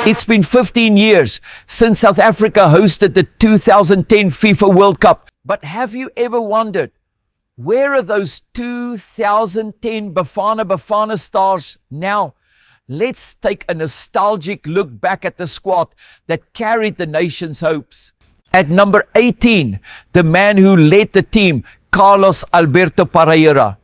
It's been 15 years since South Africa hosted the 2010 FIFA World Cup. But have you ever wondered, where are those 2010 Bafana Bafana stars now? Let's take a nostalgic look back at the squad that carried the nation's hopes. At number 18, the man who led the team, Carlos Alberto Parreira.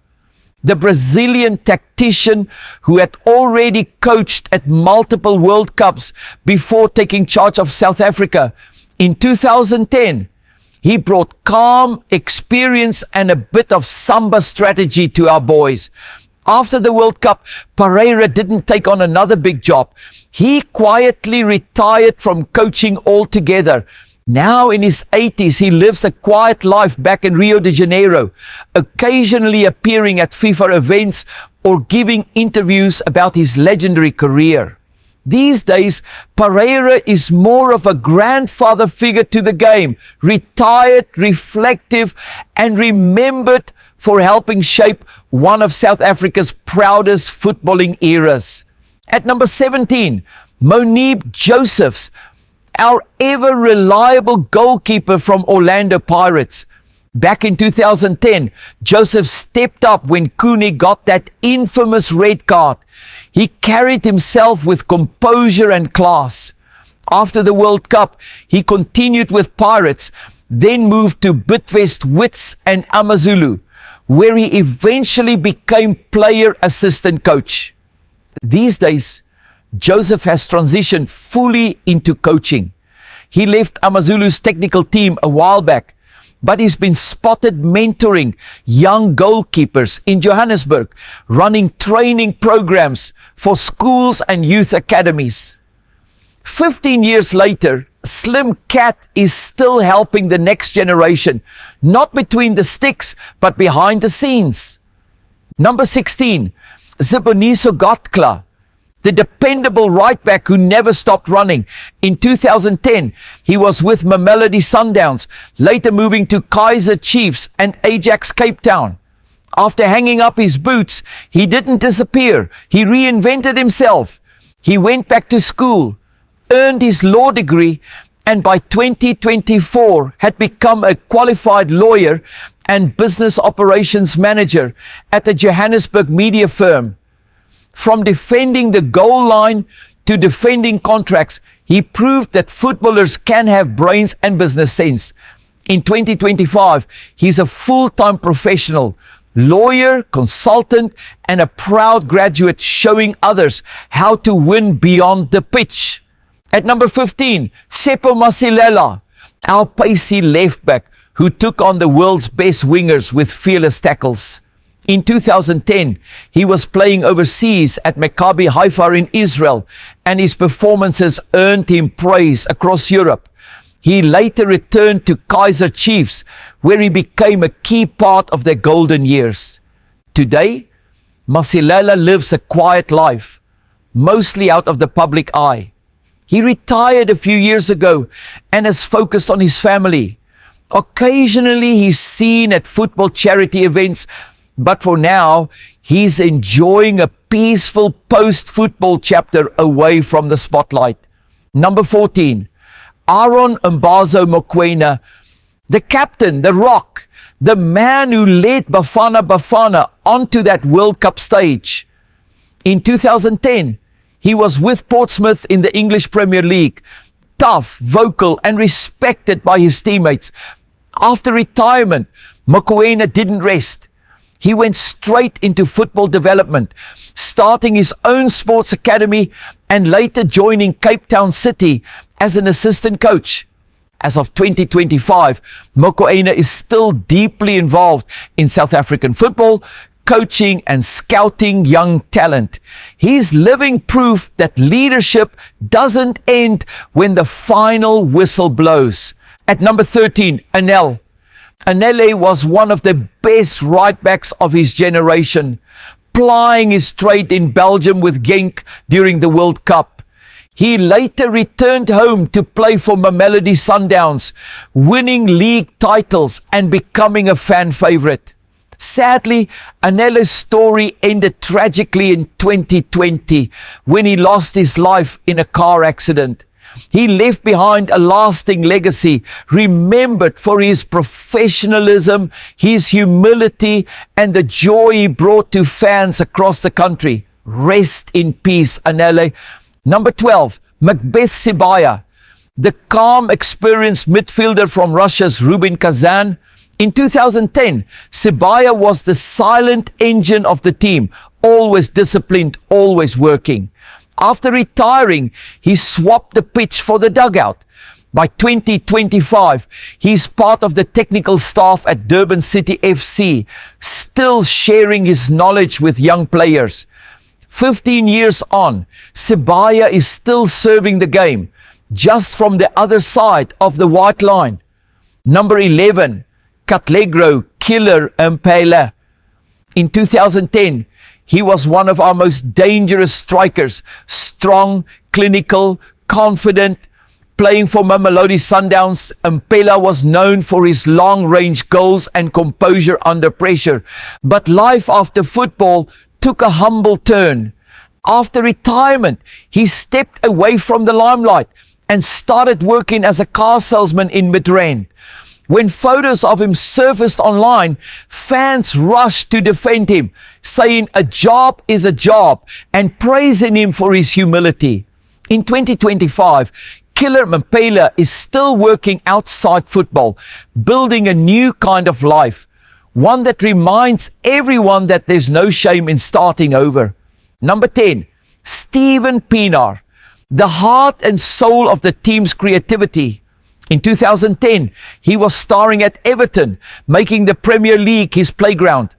The Brazilian tactician who had already coached at multiple World Cups before taking charge of South Africa. In 2010, he brought calm, experience and a bit of samba strategy to our boys. After the World Cup, Parreira didn't take on another big job. He quietly retired from coaching altogether. Now in his 80s, he lives a quiet life back in Rio de Janeiro, occasionally appearing at FIFA events or giving interviews about his legendary career. These days, Parreira is more of a grandfather figure to the game, retired, reflective, and remembered for helping shape one of South Africa's proudest footballing eras. At number 17, Moeneeb Josephs, our ever reliable goalkeeper from Orlando Pirates. Back in 2010, Joseph stepped up when Cooney got that infamous red card. He carried himself with composure and class. After the World Cup, he continued with Pirates, then moved to Bidvest Wits and Amazulu, where he eventually became player assistant coach. These days, Joseph has transitioned fully into coaching. He left Amazulu's technical team a while back, but he's been spotted mentoring young goalkeepers in Johannesburg, running training programs for schools and youth academies. 15 years later, Slim Cat is still helping the next generation, not between the sticks, but behind the scenes. Number 16, Siboniso Ngcongca, the dependable right back who never stopped running. In 2010, he was with Mamelodi Sundowns, later moving to Kaizer Chiefs and Ajax Cape Town. After hanging up his boots, he didn't disappear. He reinvented himself. He went back to school, earned his law degree, and by 2024 had become a qualified lawyer and business operations manager at a Johannesburg media firm. From defending the goal line to defending contracts, he proved that footballers can have brains and business sense. In 2025, he's a full-time professional, lawyer, consultant, and a proud graduate showing others how to win beyond the pitch. At number 15, Tsepo Masilela, our pacey left back who took on the world's best wingers with fearless tackles. In 2010, he was playing overseas at Maccabi Haifa in Israel, and his performances earned him praise across Europe. He later returned to Kaizer Chiefs, where he became a key part of their golden years. Today, Masilela lives a quiet life, mostly out of the public eye. He retired a few years ago and has focused on his family. Occasionally, he's seen at football charity events, but for now, he's enjoying a peaceful post-football chapter away from the spotlight. Number 14, Aaron Mbazo Mokoena, the captain, the rock, the man who led Bafana Bafana onto that World Cup stage. In 2010, he was with Portsmouth in the English Premier League, tough, vocal, and respected by his teammates. After retirement, Mokoena didn't rest. He went straight into football development, starting his own sports academy and later joining Cape Town City as an assistant coach. As of 2025, Mokoena is still deeply involved in South African football, coaching and scouting young talent. He's living proof that leadership doesn't end when the final whistle blows. At number 13, Anele. Anele was one of the best right backs of his generation, plying his trade in Belgium with Genk during the World Cup. He later returned home to play for Mamelodi Sundowns, winning league titles and becoming a fan favorite. Sadly, Anele's story ended tragically in 2020 when he lost his life in a car accident. He left behind a lasting legacy, remembered for his professionalism, his humility, and the joy he brought to fans across the country. Rest in peace, Anele. Number 12, MacBeth Sibaya, the calm, experienced midfielder from Russia's Rubin Kazan. In 2010, Sibaya was the silent engine of the team, always disciplined, always working. After retiring, he swapped the pitch for the dugout. By 2025, he's part of the technical staff at Durban City FC, still sharing his knowledge with young players. 15 years on, Sibaya is still serving the game, just from the other side of the white line. Number 11, Katlego, killer Mphela. In 2010, he was one of our most dangerous strikers, strong, clinical, confident. Playing for Mamelodi Sundowns, Mphela was known for his long-range goals and composure under pressure. But life after football took a humble turn. After retirement, he stepped away from the limelight and started working as a car salesman in Midrand. When photos of him surfaced online, fans rushed to defend him, saying a job is a job and praising him for his humility. In 2025, Killer Mphela is still working outside football, building a new kind of life, one that reminds everyone that there's no shame in starting over. Number 10, Steven Pienaar, the heart and soul of the team's creativity. In 2010, he was starring at Everton, making the Premier League his playground.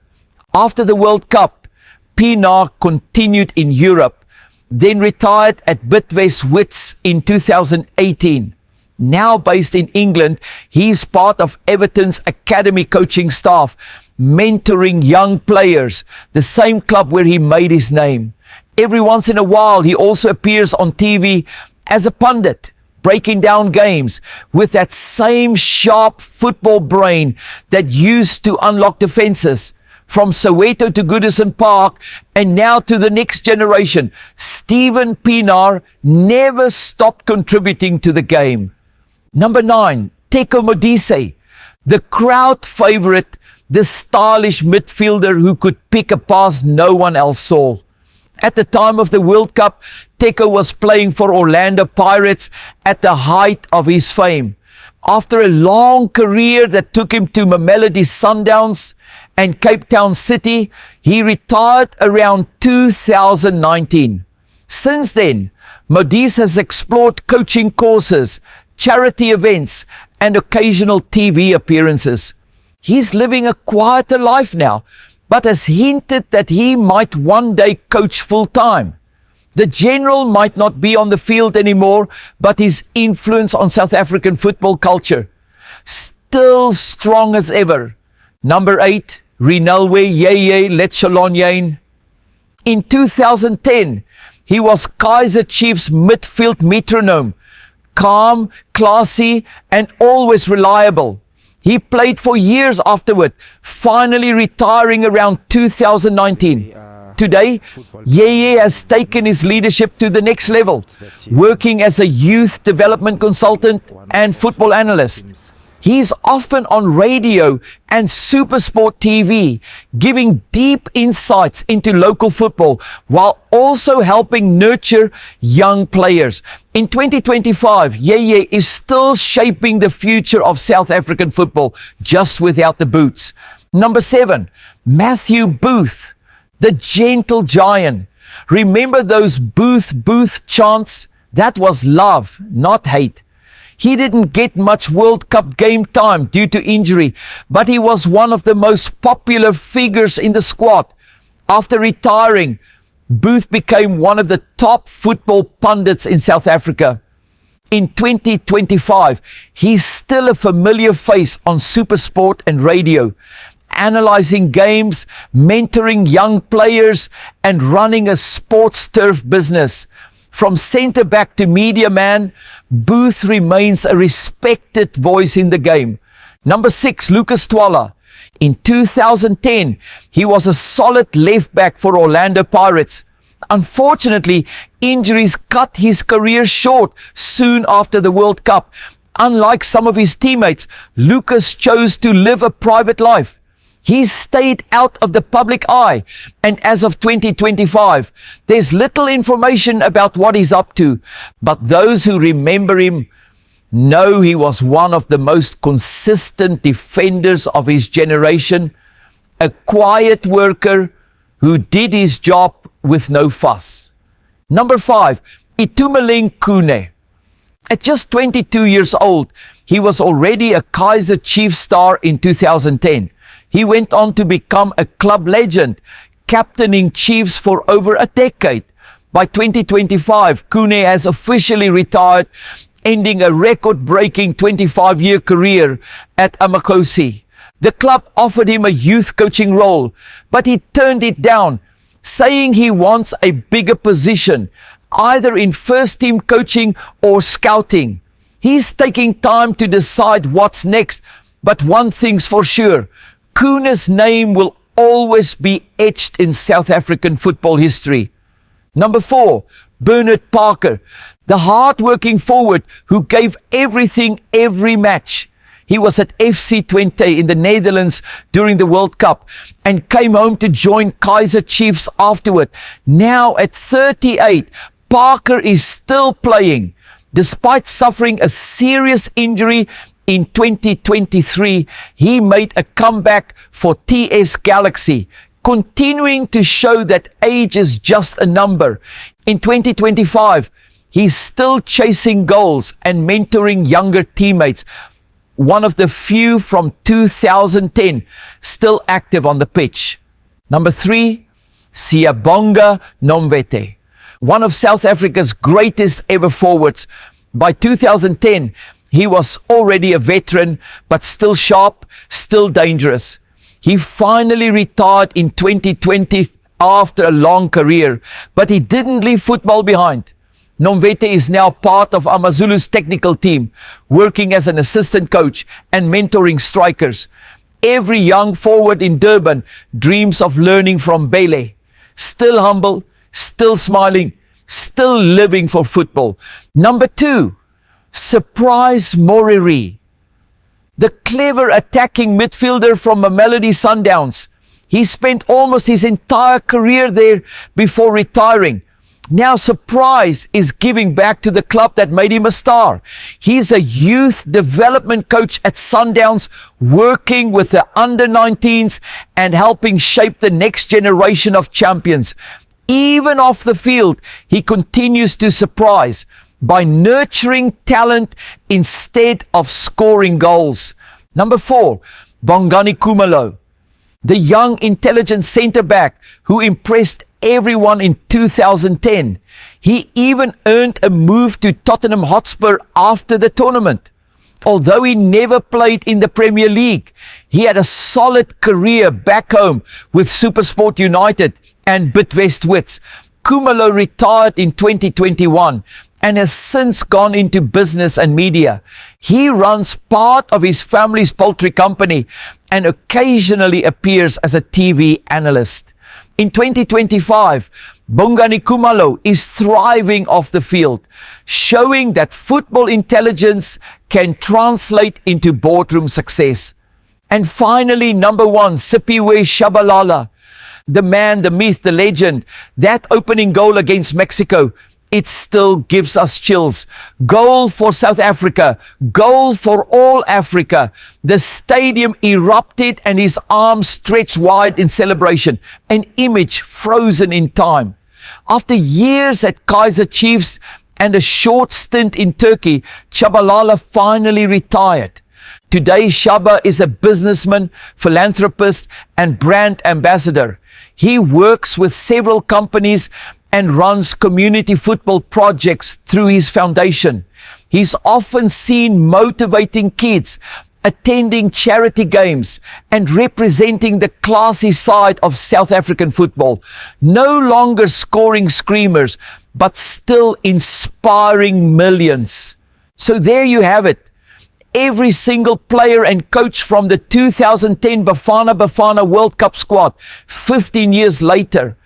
After the World Cup, Pienaar continued in Europe, then retired at Bidvest Wits in 2018. Now based in England, he's part of Everton's academy coaching staff, mentoring young players, the same club where he made his name. Every once in a while, he also appears on TV as a pundit, breaking down games with that same sharp football brain that used to unlock defenses. From Soweto to Goodison Park and now to the next generation, Steven Pienaar never stopped contributing to the game. Number 9, Teko Modise, the crowd favorite, the stylish midfielder who could pick a pass no one else saw. At the time of the World Cup, Teko was playing for Orlando Pirates at the height of his fame. After a long career that took him to Mamelodi Sundowns and Cape Town City, he retired around 2019. Since then, Modise has explored coaching courses, charity events, and occasional TV appearances. He's living a quieter life now, but has hinted that he might one day coach full-time. The general might not be on the field anymore, but his influence on South African football culture still strong as ever. Number 8, Reneilwe, Yeye, Letsholonyane. In 2010, he was Kaizer Chiefs midfield metronome, calm, classy, and always reliable. He played for years afterward, finally retiring around 2019. Today, Yeye has taken his leadership to the next level, working as a youth development consultant and football analyst. He's often on radio and Supersport TV, giving deep insights into local football while also helping nurture young players. In 2025, Yeye is still shaping the future of South African football, just without the boots. Number 7, Matthew Booth, the gentle giant. Remember those Booth chants? That was love, not hate. He didn't get much World Cup game time due to injury, but he was one of the most popular figures in the squad. After retiring, Booth became one of the top football pundits in South Africa. In 2025, he's still a familiar face on Supersport and radio, analyzing games, mentoring young players, and running a sports turf business. From centre back to media man, Booth remains a respected voice in the game. Number 6, Thwala. In 2010, he was a solid left back for Orlando Pirates. Unfortunately, injuries cut his career short soon after the World Cup. Unlike some of his teammates, Lucas chose to live a private life. He stayed out of the public eye, and as of 2025, there's little information about what he's up to, but those who remember him know he was one of the most consistent defenders of his generation, a quiet worker who did his job with no fuss. Number 5, Itumeleng Khune. At just 22 years old, he was already a Kaizer Chiefs star in 2010. He went on to become a club legend, captaining Chiefs for over a decade. By 2025, Khune has officially retired, ending a record-breaking 25-year career at Amakosi. The club offered him a youth coaching role, but he turned it down, saying he wants a bigger position, either in first-team coaching or scouting. He's taking time to decide what's next, but one thing's for sure, Khune's name will always be etched in South African football history. Number 4, Bernard Parker, the hard-working forward who gave everything every match. He was at FC Twente in the Netherlands during the World Cup and came home to join Kaizer Chiefs afterward. Now at 38, Parker is still playing. Despite suffering a serious injury in 2023, he made a comeback for TS Galaxy, continuing to show that age is just a number. In 2025, he's still chasing goals and mentoring younger teammates, one of the few from 2010 still active on the pitch. Number 3, Siyabonga Nomvete, one of South Africa's greatest ever forwards. By 2010, he was already a veteran, but still sharp, still dangerous. He finally retired in 2020 after a long career, but he didn't leave football behind. Nomvete is now part of AmaZulu's technical team, working as an assistant coach and mentoring strikers. Every young forward in Durban dreams of learning from Bele. Still humble, still smiling, still living for football. Number 2, Surprise Moriri, the clever attacking midfielder from Mamelodi Sundowns. He spent almost his entire career there before retiring. Now Surprise is giving back to the club that made him a star. He's a youth development coach at Sundowns, working with the under-19s and helping shape the next generation of champions. Even off the field, he continues to surprise by nurturing talent instead of scoring goals. Number 4, Bongani Khumalo, the young intelligent centre-back who impressed everyone in 2010. He even earned a move to Tottenham Hotspur after the tournament. Although he never played in the Premier League, he had a solid career back home with SuperSport United and Bidvest Wits. Khumalo retired in 2021 and has since gone into business and media. He runs part of his family's poultry company and occasionally appears as a TV analyst. In 2025, Bongani Khumalo is thriving off the field, showing that football intelligence can translate into boardroom success. And finally, number 1, Siphiwe Tshabalala, the man, the myth, the legend. That opening goal against Mexico, it still gives us chills. Goal for South Africa, goal for all Africa. The stadium erupted and his arms stretched wide in celebration, an image frozen in time. After years at Kaizer Chiefs and a short stint in Turkey, Tshabalala finally retired. Today, Shaba is a businessman, philanthropist, and brand ambassador. He works with several companies and runs community football projects through his foundation. He's often seen motivating kids, attending charity games, and representing the classy side of South African football. No longer scoring screamers, but still inspiring millions. So there you have it. every single player and coach from the 2010 Bafana Bafana World Cup squad 15 years later.